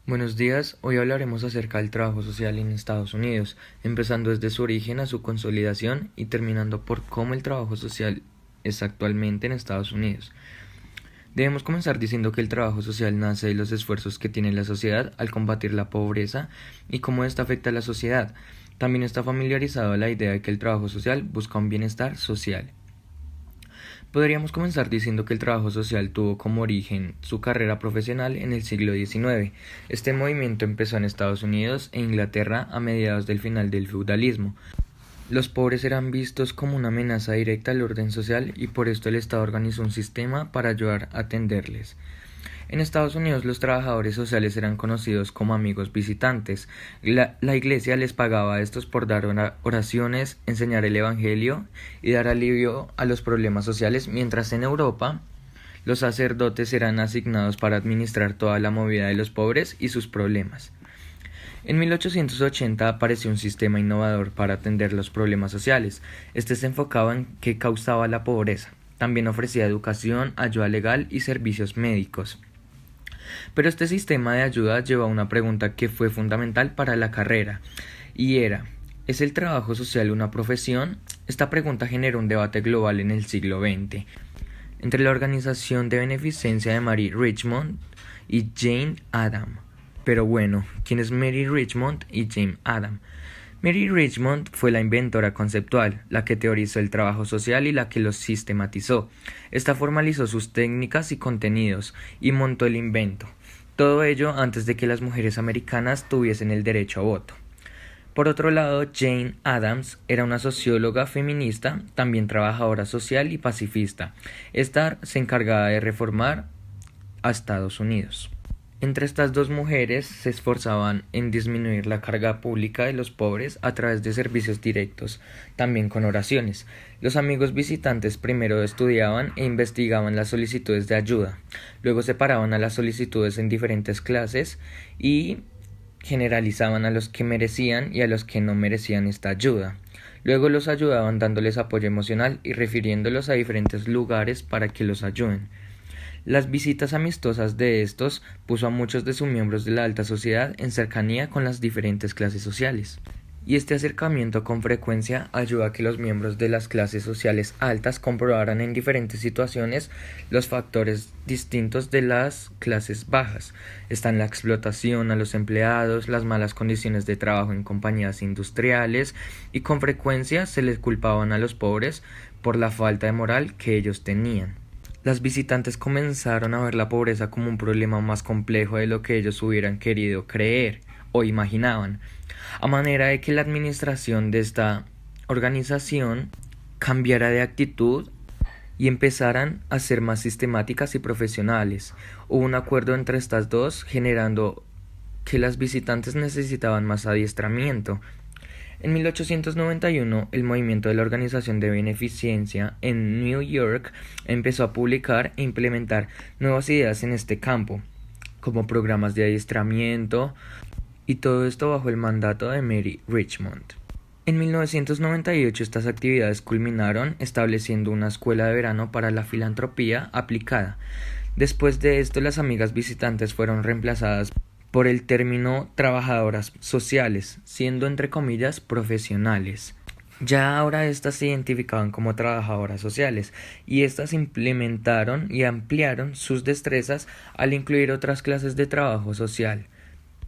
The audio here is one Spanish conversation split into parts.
Buenos días, hoy hablaremos acerca del trabajo social en Estados Unidos, empezando desde su origen a su consolidación y terminando por cómo el trabajo social es actualmente en Estados Unidos. Debemos comenzar diciendo que el trabajo social nace de los esfuerzos que tiene la sociedad al combatir la pobreza y cómo ésta afecta a la sociedad. También está familiarizado a la idea de que el trabajo social busca un bienestar social. Podríamos comenzar diciendo que el trabajo social tuvo como origen su carrera profesional en el siglo XIX. Este movimiento empezó en Estados Unidos e Inglaterra a mediados del final del feudalismo. Los pobres eran vistos como una amenaza directa al orden social y por esto el Estado organizó un sistema para ayudar a atenderles. En Estados Unidos los trabajadores sociales eran conocidos como amigos visitantes. La iglesia les pagaba a estos por dar oraciones, enseñar el evangelio y dar alivio a los problemas sociales, mientras en Europa los sacerdotes eran asignados para administrar toda la movida de los pobres y sus problemas. En 1880 apareció un sistema innovador para atender los problemas sociales. Este se enfocaba en qué causaba la pobreza. También ofrecía educación, ayuda legal y servicios médicos. Pero este sistema de ayuda lleva a una pregunta que fue fundamental para la carrera, y era, ¿es el trabajo social una profesión? Esta pregunta generó un debate global en el siglo XX, entre la organización de beneficencia de Mary Richmond y Jane Addams. Pero bueno, ¿quién es Mary Richmond y Jane Addams? Mary Richmond fue la inventora conceptual, la que teorizó el trabajo social y la que lo sistematizó. Esta formalizó sus técnicas y contenidos y montó el invento. Todo ello antes de que las mujeres americanas tuviesen el derecho a voto. Por otro lado, Jane Addams era una socióloga feminista, también trabajadora social y pacifista. Esta se encargaba de reformar a Estados Unidos. Entre estas dos mujeres se esforzaban en disminuir la carga pública de los pobres a través de servicios directos, también con oraciones. Los amigos visitantes primero estudiaban e investigaban las solicitudes de ayuda, luego separaban a las solicitudes en diferentes clases y generalizaban a los que merecían y a los que no merecían esta ayuda. Luego los ayudaban dándoles apoyo emocional y refiriéndolos a diferentes lugares para que los ayuden. Las visitas amistosas de estos puso a muchos de sus miembros de la alta sociedad en cercanía con las diferentes clases sociales. Y este acercamiento con frecuencia ayuda a que los miembros de las clases sociales altas comprobaran en diferentes situaciones los factores distintos de las clases bajas. Están la explotación a los empleados, las malas condiciones de trabajo en compañías industriales y con frecuencia se les culpaban a los pobres por la falta de moral que ellos tenían. Las visitantes comenzaron a ver la pobreza como un problema más complejo de lo que ellos hubieran querido creer o imaginaban, a manera de que la administración de esta organización cambiara de actitud y empezaran a ser más sistemáticas y profesionales. Hubo un acuerdo entre estas dos, generando que las visitantes necesitaban más adiestramiento. En 1891, el movimiento de la Organización de Beneficencia en New York empezó a publicar e implementar nuevas ideas en este campo, como programas de adiestramiento, y todo esto bajo el mandato de Mary Richmond. En 1998 estas actividades culminaron estableciendo una escuela de verano para la filantropía aplicada. Después de esto, las amigas visitantes fueron reemplazadas por el término trabajadoras sociales, siendo entre comillas profesionales. Ya ahora estas se identificaban como trabajadoras sociales y estas implementaron y ampliaron sus destrezas al incluir otras clases de trabajo social.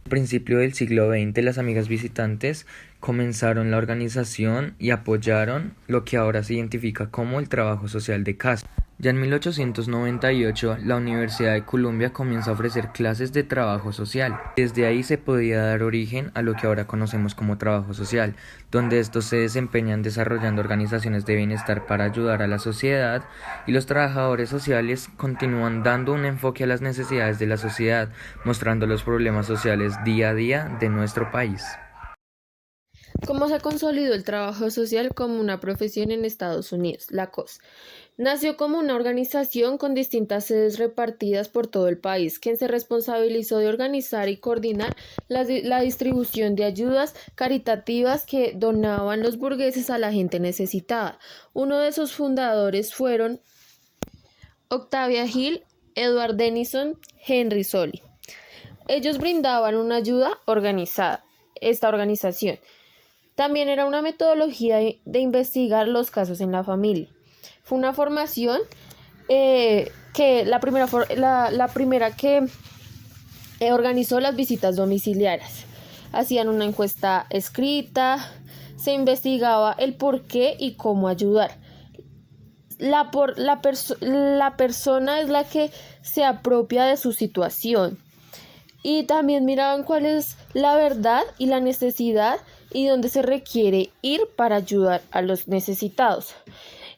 Al principio del siglo XX, las amigas visitantes comenzaron la organización y apoyaron lo que ahora se identifica como el trabajo social de casa. Ya en 1898, la Universidad de Columbia comienza a ofrecer clases de trabajo social. Desde ahí se podía dar origen a lo que ahora conocemos como trabajo social, donde estos se desempeñan desarrollando organizaciones de bienestar para ayudar a la sociedad, y los trabajadores sociales continúan dando un enfoque a las necesidades de la sociedad, mostrando los problemas sociales día a día de nuestro país. ¿Cómo se consolidó el trabajo social como una profesión en Estados Unidos? La COS. Nació como una organización con distintas sedes repartidas por todo el país, quien se responsabilizó de organizar y coordinar la distribución de ayudas caritativas que donaban los burgueses a la gente necesitada. Uno de sus fundadores fueron Octavia Hill, Edward Denison, Henry Solly. Ellos brindaban una ayuda organizada. Esta organización también era una metodología de investigar los casos en la familia. Fue una formación que la primera que organizó las visitas domiciliarias. Hacían una encuesta escrita, se investigaba el por qué y cómo ayudar. La persona es la que se apropia de su situación. Y también miraban cuál es la verdad y la necesidad y dónde se requiere ir para ayudar a los necesitados.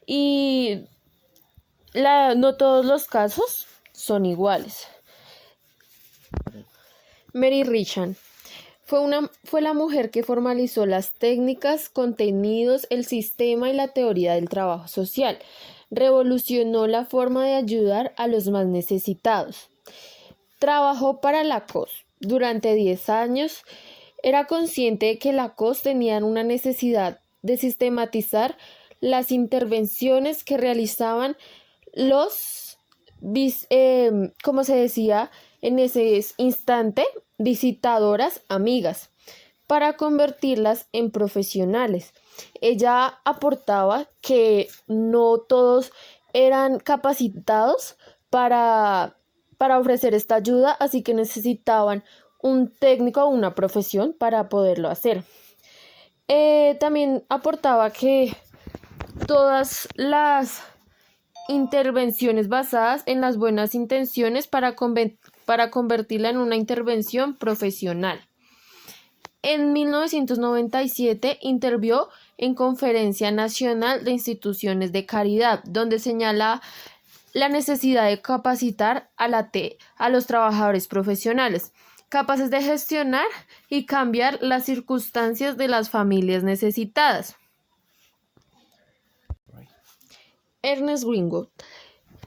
Y no todos los casos son iguales. Mary Richard fue la mujer que formalizó las técnicas, contenidos, el sistema y la teoría del trabajo social. Revolucionó la forma de ayudar a los más necesitados. Trabajó para la COS durante 10 años. Era consciente de que la COS tenía una necesidad de sistematizar las intervenciones que realizaban como se decía en ese instante, visitadoras amigas, para convertirlas en profesionales. Ella aportaba que no todos eran capacitados para ofrecer esta ayuda, así que necesitaban un técnico o una profesión para poderlo hacer. También aportaba que todas las intervenciones basadas en las buenas intenciones para convertirla en una intervención profesional. En 1997 intervino en Conferencia Nacional de Instituciones de Caridad, donde señala la necesidad de capacitar a los trabajadores profesionales, capaces de gestionar y cambiar las circunstancias de las familias necesitadas. Ernest Greenwood.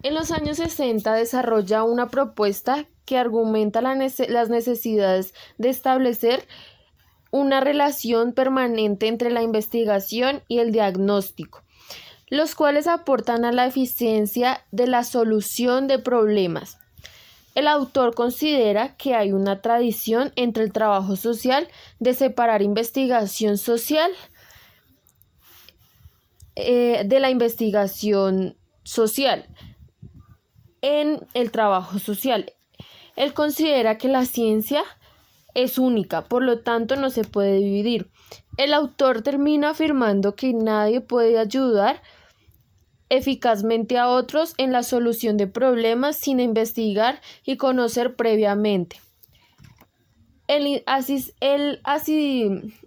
En los años 60 desarrolla una propuesta que argumenta las necesidades de establecer una relación permanente entre la investigación y el diagnóstico, los cuales aportan a la eficiencia de la solución de problemas. El autor considera que hay una tradición entre el trabajo social de separar investigación social de la investigación social en el trabajo social. Él considera que la ciencia es única, por lo tanto no se puede dividir. El autor termina afirmando que nadie puede ayudar eficazmente a otros en la solución de problemas sin investigar y conocer previamente. El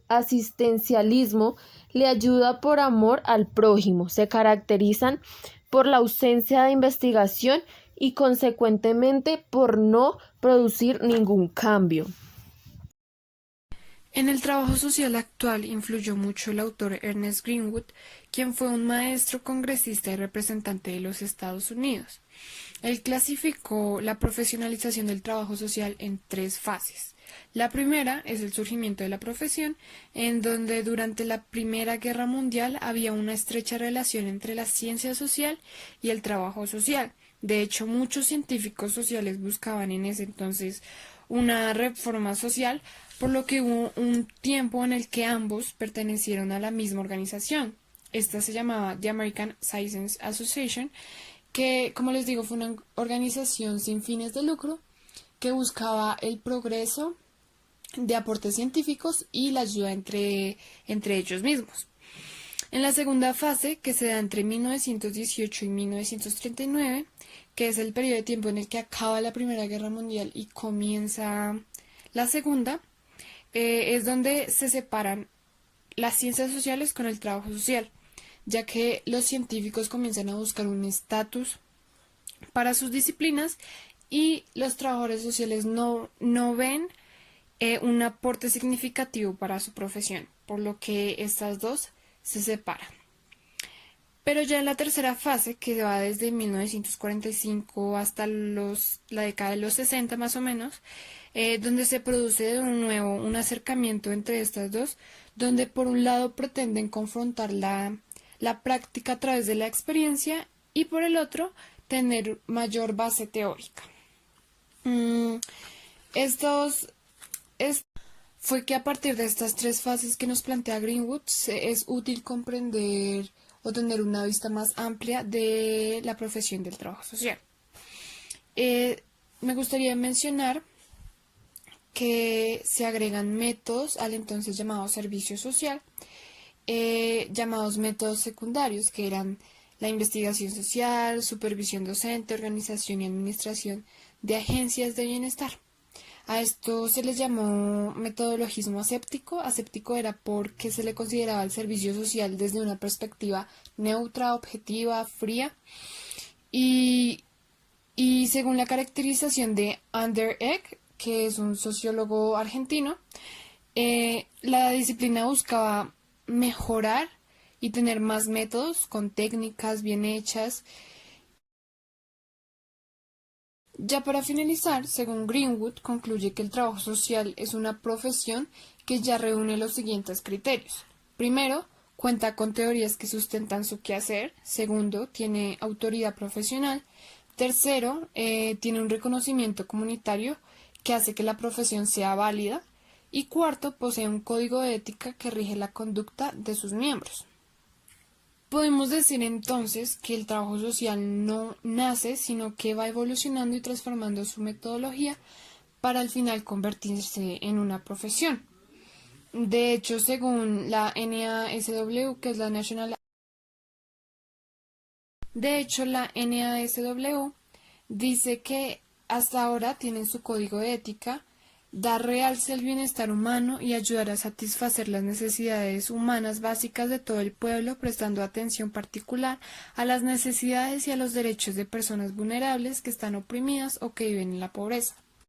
asistencialismo le ayuda por amor al prójimo. Se caracterizan por la ausencia de investigación y consecuentemente por no producir ningún cambio. En el trabajo social actual influyó mucho el autor Ernest Greenwood, quien fue un maestro, congresista y representante de los Estados Unidos. Él clasificó la profesionalización del trabajo social en 3 fases. La primera es el surgimiento de la profesión, en donde durante la Primera Guerra Mundial había una estrecha relación entre la ciencia social y el trabajo social. De hecho, muchos científicos sociales buscaban en ese entonces una reforma social, por lo que hubo un tiempo en el que ambos pertenecieron a la misma organización. Esta se llamaba The American Science Association, que, como les digo, fue una organización sin fines de lucro que buscaba el progreso de aportes científicos y la ayuda entre ellos mismos. En la segunda fase, que se da entre 1918 y 1939, que es el periodo de tiempo en el que acaba la Primera Guerra Mundial y comienza la Segunda, es donde se separan las ciencias sociales con el trabajo social, ya que los científicos comienzan a buscar un estatus para sus disciplinas y los trabajadores sociales no ven un aporte significativo para su profesión, por lo que estas dos se separan. Pero ya en la tercera fase, que va desde 1945 hasta la década de los 60 más o menos, donde se produce de nuevo un acercamiento entre estas dos, donde por un lado pretenden confrontar la práctica a través de la experiencia y por el otro tener mayor base teórica. Estos fue que a partir de estas tres fases que nos plantea Greenwood es útil comprender o tener una vista más amplia de la profesión del trabajo social. Me gustaría mencionar que se agregan métodos al entonces llamado servicio social, llamados métodos secundarios, que eran la investigación social, supervisión docente, organización y administración de agencias de bienestar. A esto se les llamó metodologismo aséptico. Aséptico era porque se le consideraba el servicio social desde una perspectiva neutra, objetiva, fría. Y según la caracterización de Ander Eck, que es un sociólogo argentino, la disciplina buscaba mejorar y tener más métodos con técnicas bien hechas. Ya para finalizar, según Greenwood, concluye que el trabajo social es una profesión que ya reúne los siguientes criterios. Primero, cuenta con teorías que sustentan su quehacer. Segundo, tiene autoridad profesional. Tercero, tiene un reconocimiento comunitario que hace que la profesión sea válida. Y cuarto, posee un código de ética que rige la conducta de sus miembros. Podemos decir entonces que el trabajo social no nace, sino que va evolucionando y transformando su metodología para al final convertirse en una profesión. De hecho, según la NASW, que es la National... la NASW dice que hasta ahora tienen su código de ética, dar realce al bienestar humano y ayudar a satisfacer las necesidades humanas básicas de todo el pueblo, prestando atención particular a las necesidades y a los derechos de personas vulnerables que están oprimidas o que viven en la pobreza.